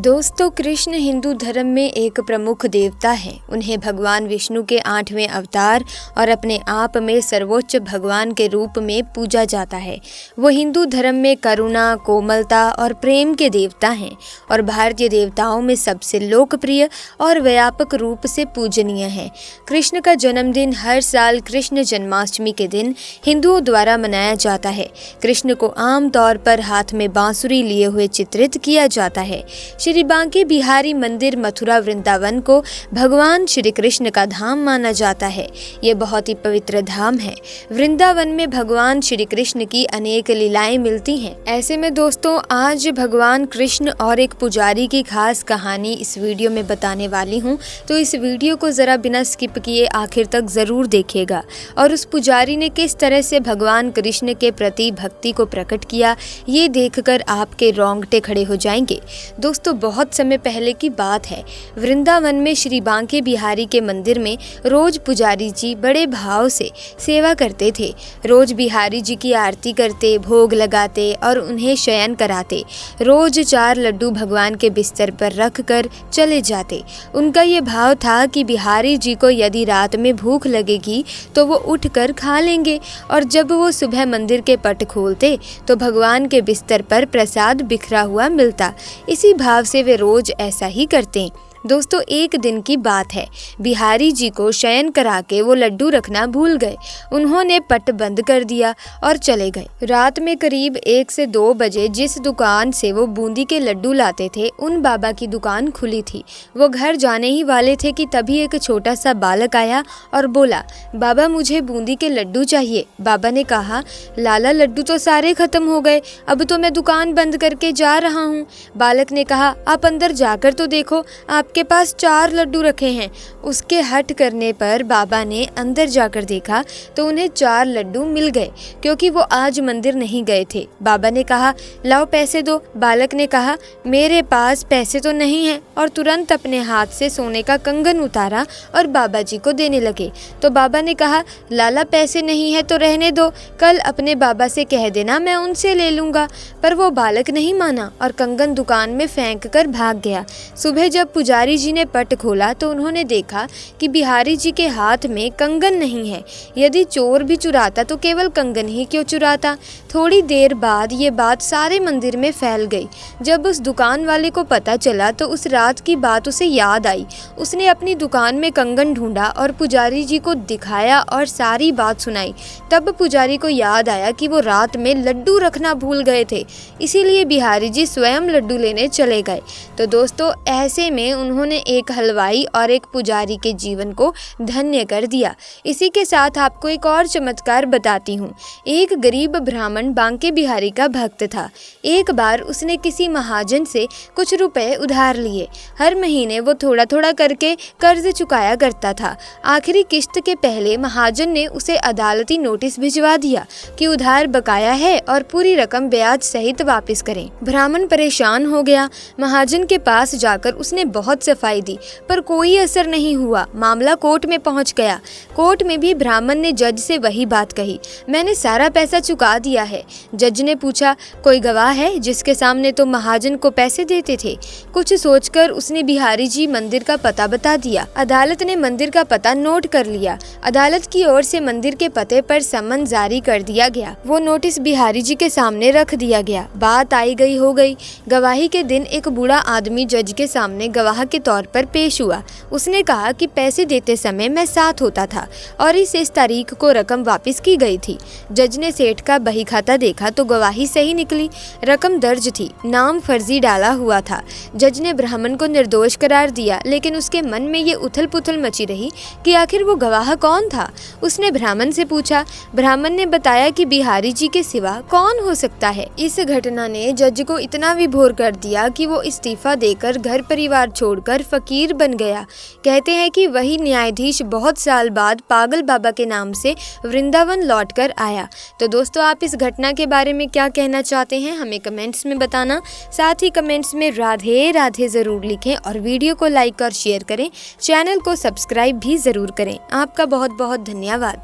दोस्तों, कृष्ण हिंदू धर्म में एक प्रमुख देवता हैं। उन्हें भगवान विष्णु के 8वें अवतार और अपने आप में सर्वोच्च भगवान के रूप में पूजा जाता है। वो हिंदू धर्म में करुणा, कोमलता और प्रेम के देवता हैं और भारतीय देवताओं में सबसे लोकप्रिय और व्यापक रूप से पूजनीय है। कृष्ण का जन्मदिन हर साल कृष्ण जन्माष्टमी के दिन हिंदुओं द्वारा मनाया जाता है। कृष्ण को आमतौर पर हाथ में बांसुरी लिए हुए चित्रित किया जाता है। श्री बांके बिहारी मंदिर मथुरा वृंदावन को भगवान श्री कृष्ण का धाम माना जाता है। ये बहुत ही पवित्र धाम है। वृंदावन में भगवान श्री कृष्ण की अनेक लीलाएं मिलती हैं। ऐसे में दोस्तों, आज भगवान कृष्ण और एक पुजारी की खास कहानी इस वीडियो में बताने वाली हूँ, तो इस वीडियो को जरा बिना स्किप किए आखिर तक जरूर देखिएगा। और उस पुजारी ने किस तरह से भगवान कृष्ण के प्रति भक्ति को प्रकट किया, ये देखकर आपके रोंगटे खड़े हो जाएंगे। दोस्तों, बहुत समय पहले की बात है। वृंदावन में श्री बांके बिहारी के मंदिर में रोज पुजारी जी बड़े भाव से सेवा करते थे। रोज बिहारी जी की आरती करते, भोग लगाते और उन्हें शयन कराते। रोज 4 लड्डू भगवान के बिस्तर पर रख कर चले जाते। उनका ये भाव था कि बिहारी जी को यदि रात में भूख लगेगी तो वो उठकर खा लेंगे, और जब वो सुबह मंदिर के पट खोलते तो भगवान के बिस्तर पर प्रसाद बिखरा हुआ मिलता। इसी भाव से वे रोज ऐसा ही करते। दोस्तों, एक दिन की बात है। बिहारी जी को शयन करा के वो लड्डू रखना भूल गए। उन्होंने पट बंद कर दिया और चले गए। रात में करीब 1 से 2 बजे जिस दुकान से वो बूंदी के लड्डू लाते थे, उन बाबा की दुकान खुली थी। वो घर जाने ही वाले थे कि तभी एक छोटा सा बालक आया और बोला, बाबा मुझे बूंदी के लड्डू चाहिए। बाबा ने कहा, लाला लड्डू तो सारे खत्म हो गए, अब तो मैं दुकान बंद करके जा रहा हूँ। बालक ने कहा, आप अंदर जाकर तो देखो, के पास 4 लड्डू रखे हैं। उसके हट करने पर बाबा ने अंदर जाकर देखा तो उन्हें 4 लड्डू मिल गए, क्योंकि वो आज मंदिर नहीं गए थे। बाबा ने कहा, लाओ पैसे दो। बालक ने कहा, मेरे पास पैसे तो नहीं है, और तुरंत अपने हाथ से सोने का कंगन उतारा और बाबा जी को देने लगे। तो बाबा ने कहा, लाला पैसे नहीं है तो रहने दो, कल अपने बाबा से कह देना मैं उनसे ले लूँगा। पर वो बालक नहीं माना और कंगन दुकान में फेंक कर भाग गया। सुबह जब पुजारी जी ने पट खोला तो उन्होंने देखा कि बिहारी जी के हाथ में कंगन नहीं है। यदि चोर भी चुराता तो केवल कंगन ही क्यों चुराता। थोड़ी देर बाद ये बात सारे मंदिर में फैल गई। जब उस दुकान वाले को पता चला तो उस रात की बात उसे याद आई। उसने अपनी दुकान में कंगन ढूंढा और पुजारी जी को दिखाया और सारी बात सुनाई। तब पुजारी को याद आया कि वो रात में लड्डू रखना भूल गए थे, इसीलिए बिहारी जी स्वयं लड्डू लेने चले गए। तो दोस्तों, ऐसे में उन्होंने एक हलवाई और एक पुजारी के जीवन को धन्य कर दिया। इसी के साथ आपको एक और चमत्कार बताती हूँ। एक गरीब ब्राह्मण बांके बिहारी का भक्त था। एक बार उसने किसी महाजन से कुछ रुपए उधार लिए। हर महीने वो थोड़ा थोड़ा करके कर्ज चुकाया करता था। आखिरी किश्त के पहले महाजन ने उसे अदालती नोटिस भिजवा दिया कि उधार बकाया है और पूरी रकम ब्याज सहित वापस करें। ब्राह्मण परेशान हो गया। महाजन के पास जाकर उसने बहुत सफाई दी, पर कोई असर नहीं हुआ। मामला कोर्ट में पहुंच गया। कोर्ट में भी ब्राह्मण ने जज से वही बात कही, मैंने सारा पैसा चुका दिया है। जज ने पूछा, कोई गवाह है जिसके सामने तो महाजन को पैसे देते थे? कुछ सोचकर उसने बिहारी जी मंदिर का पता बता दिया। अदालत ने मंदिर का पता नोट कर लिया। अदालत की ओर से मंदिर के पते पर समन जारी कर दिया गया। वो नोटिस बिहारी जी के सामने रख दिया गया। बात आई गई हो गई। गवाही के दिन एक बूढ़ा आदमी जज के सामने गवाह के तौर पर पेश हुआ। उसने कहा कि पैसे देते समय मैं साथ होता था और इस तारीख को रकम वापस की गई थी। जज ने सेठ का बही खाता देखा तो गवाही सही निकली। रकम दर्ज थी, नाम फर्जी डाला हुआ था। जज ने ब्राह्मण को निर्दोष करार दिया, लेकिन उसके मन में ये उथल पुथल मची रही कि आखिर वो गवाह कौन था। उसने ब्राह्मण से पूछा। ब्राह्मण ने बताया कि बिहारी जी के सिवा कौन हो सकता है। इस घटना ने जज को इतना विभोर कर दिया कि वो इस्तीफा देकर घर परिवार छोड़कर फकीर बन गया। कहते हैं कि वही न्यायाधीश बहुत साल बाद पागल बाबा के नाम से वृंदावन लौटकर आया। तो दोस्तों, आप इस घटना के बारे में क्या कहना चाहते हैं, हमें कमेंट्स में बताना। साथ ही कमेंट्स में राधे राधे ज़रूर लिखें और वीडियो को लाइक और शेयर करें। चैनल को सब्सक्राइब भी ज़रूर करें। आपका बहुत बहुत धन्यवाद।